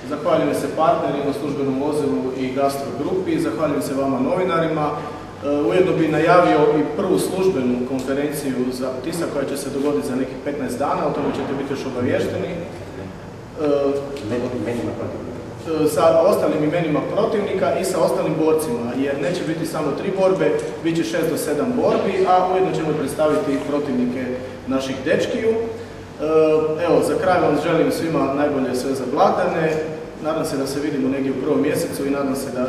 Zahvaljujem se partnerima, službenom vozilu i gastro grupi, zahvaljujem se vama novinarima. Ujedno bi najavio i prvu službenu konferenciju za tisak koja će se dogoditi za nekih 15 dana, o tome ćete biti još obavješteni. Sa ostalim imenima protivnika i sa ostalim borcima, jer neće biti samo 3 borbe, bit će 6 do 7 borbi, a ujedno ćemo predstaviti protivnike naših dečkiju. Evo, za kraj vam želim svima najbolje sve za blagdane. Nadam se da se vidimo negdje u prvom mjesecu i nadam se da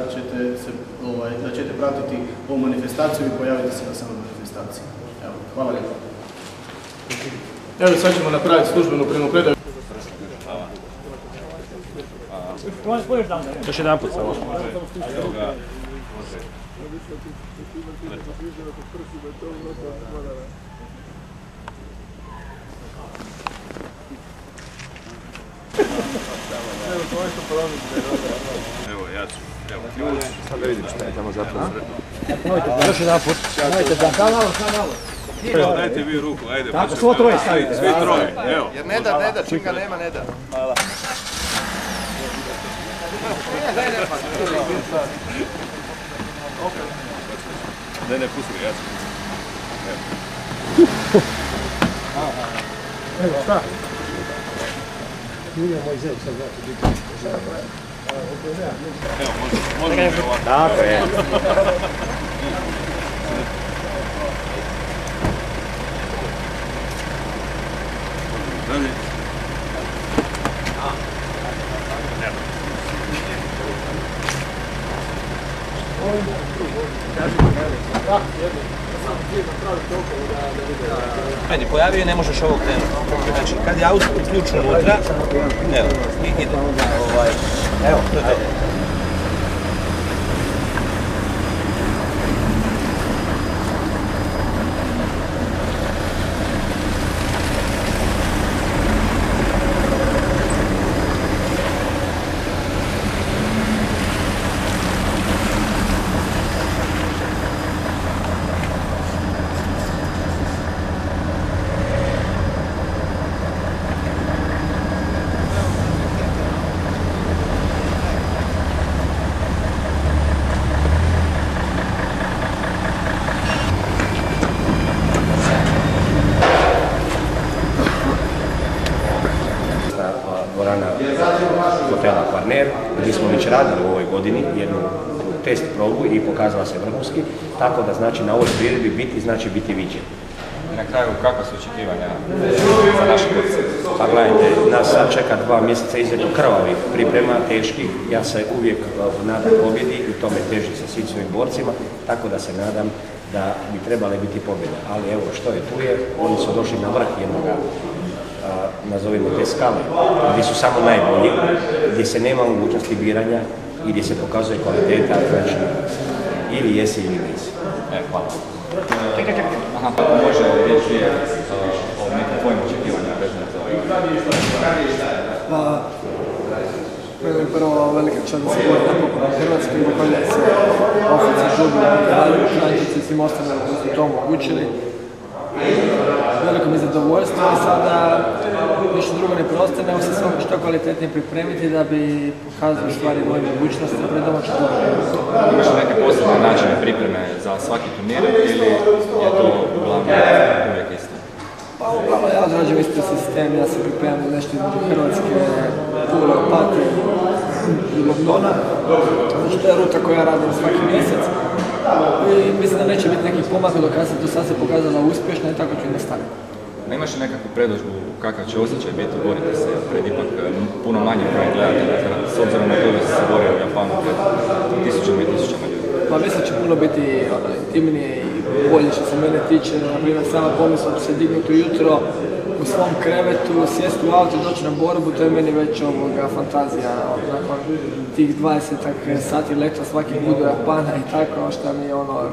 ćete pratiti ovu manifestaciju i pojaviti se na samoj manifestaciji. Evo, hvala lijepo. Evo, sad ćemo napraviti službenu primopredaju. Još jedan put samo. Evo, ja ću. Evo, ključ. Sad da vidim šta je tamo zapravo. Još jedan put. Evo, dajte vi ruku, ajde. Tako, svo troje stavite. Svi troje, evo. Jer ne da, čim ga nema, ne da. Hvala. Ne, pusti ga, ja ću. Evo, šta? Nije moj zec, sad znači biti. Evo, možemo mi ovako. Tako je. Dalje. Ajde, pojavio i ne možeš ovo krenuti. Znači, kad je auto uključen unutra, evo, ide. Evo, to je to. Dvorana hotela Kvarner, gdje smo već radili u ovoj godini jednu test probu i pokazala se vrhunski, tako da znači na ovoj priredbi biti znači biti viđen. Na kraju, kakva su očekivanja za naše borce? Pa gledajte, nas sad čeka 2 mjeseca izređu krvavih priprema, teških. Ja se uvijek nadam pobjedi i tome težim sa svim svojim borcima, tako da se nadam da bi trebale biti pobjede. Ali evo što je tu je, oni su došli na vrh jednoga, nazovimo te skale, gdje su samo najbolji, gdje se nema mogućnosti biranja i gdje se pokazuje kvaliteta, znači ili jesi ili nisi. Hvala. Aha, može reći o nekim tvojim očekivanjima vezano za ovaj? Prvo velika čast da se govori napokon u Hrvatskoj, zahvaljujem se Ofici, Žubu, Kraljici i svim ostalima koji su to omogućili. Veliko mi je zadovoljstvo i sada ništa drugo ne preostaje, nego se sve što kvalitetnije pripremiti da bi pokazali stvari moje mogućnosti pred domaćom domaćom. Imaš neke posebne načine pripreme za svaki turnir ili je to uglavnom uvijek isto? Pa uglavnom ja odrađujem isti sistem, ja se pripremam nešto između Hrvatske, Pule, Opatije i Londona. Znači to je ruta koju ja radim svaki mjesec. I mislim da neće biti nekih pomaka dok se do sad se pokazala uspješna i tako ću i nastaviti. Ne imaš li nekakvu predodžbu kakav će osjećaj biti boriti se pred ipak puno manje brojem gledatelja, s obzirom na to da si se borio u Japanu pred tisućama i tisućama ljudi? Pa mislim da će puno biti intimnije i bolje što se mene tiče. Naprimjer, sama pomisla da se dignuti ujutro u svom krevetu, sjesti u auto i doći na borbu, to je meni već fantazija. Nakon tih 20 sati leta svaki put do Japana i tako, što mi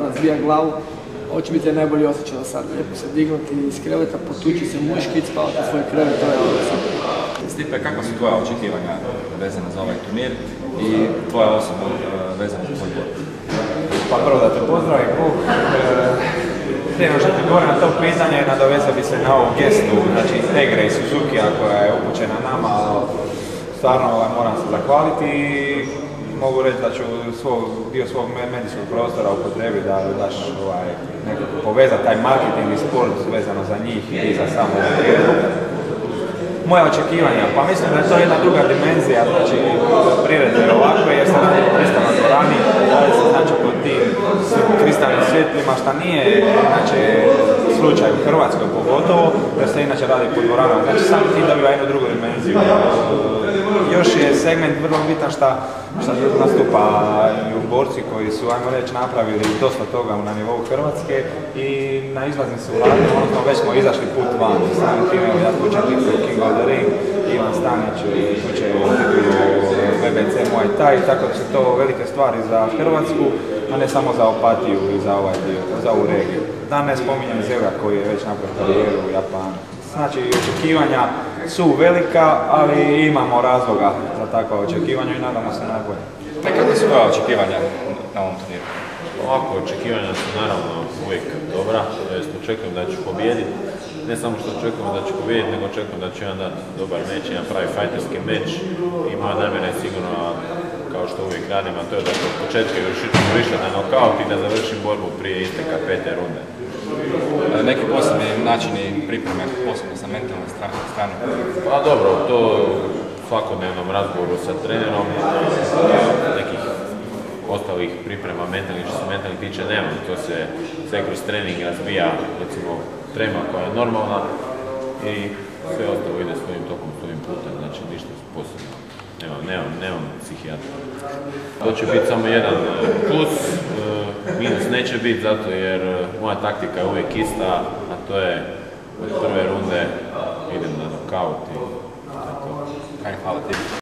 razbija glavu. Ovo će biti najbolji osjećaj do sada. Lijepo se dignuti iz kreveta, potući se muški i spavati u svoj krevet, to je super. Stipe, kakva su tvoja očekivanja vezana za ovaj turnir i tvoja osoba vezana za tvoj borbu? Pa prvo da te pozdravim, Bog. Prije što ti govorim na to pitanje, nadovezao bi se na ovu gestu, znači Tegre i Suzuki-a koja je upućena nama. stvarno moram se zahvaliti i mogu reći da ću dio svog medijskog prostora upotrebiti da baš nekako povezati taj marketing i sport vezano za njih i za samu prijedu. Moje očekivanja, pa mislim da je to jedna druga dimenzija, znači priredbe ovakve, jer se radi o kristalnoj dvorani, radi se znači po tim kristalnim svjetlima, šta nije znači, slučaj u Hrvatskoj pogotovo, jer se inače radi po dvoranama, znači sam tim dobiva jednu drugu dimenziju. Još je segment vrlo bitan šta nastupa u borci koji su, ajmo reći, napravili dosta toga na nivou Hrvatske i na izlazni su radili, odnosno već smo izašli put van. Sami tim, evo ja tučem King of the Ring, Ivan Stanić tuče BBC Muay Thai, tako da su to velike stvari za Hrvatsku, a ne samo za Opatiju i za ovaj dio, za ovu regiju. Da ne spominjem Zevra koji je već napravio karijeru u Japanu. Znači, očekivanja su velika, ali imamo razloga za takva očekivanja i nadamo se najbolje. Nekako su koja očekivanja na ovom turniru? Ovako, očekivanja su naravno uvijek dobra, tj. očekujem da ću pobijediti. Ne samo što očekujem da ću pobijediti, nego očekujem da ću jedan dati dobar meč, jedan pravi fajterski meč. I moja namjera je sigurno, kao što uvijek radim, a to je da od početka išli na nokaut i da završim borbu prije isteka 5. runde. Neki posebni načini pripreme, posebno sa mentalne strane? Pa dobro, to u svakodnevnom razgovoru sa trenerom, nekih ostalih priprema mentalnih, što se mentalnih tiče nema, to se sve kroz trening razvija, recimo trema koja je normalna i sve ostalo ide svojim tokom, svojim putem, znači ništa posebno. Nemam psihijatra. To će biti samo jedan plus, minus neće biti zato jer moja taktika je uvijek ista, a to je od prve runde idem na nokaut i to je to. Hvala ti.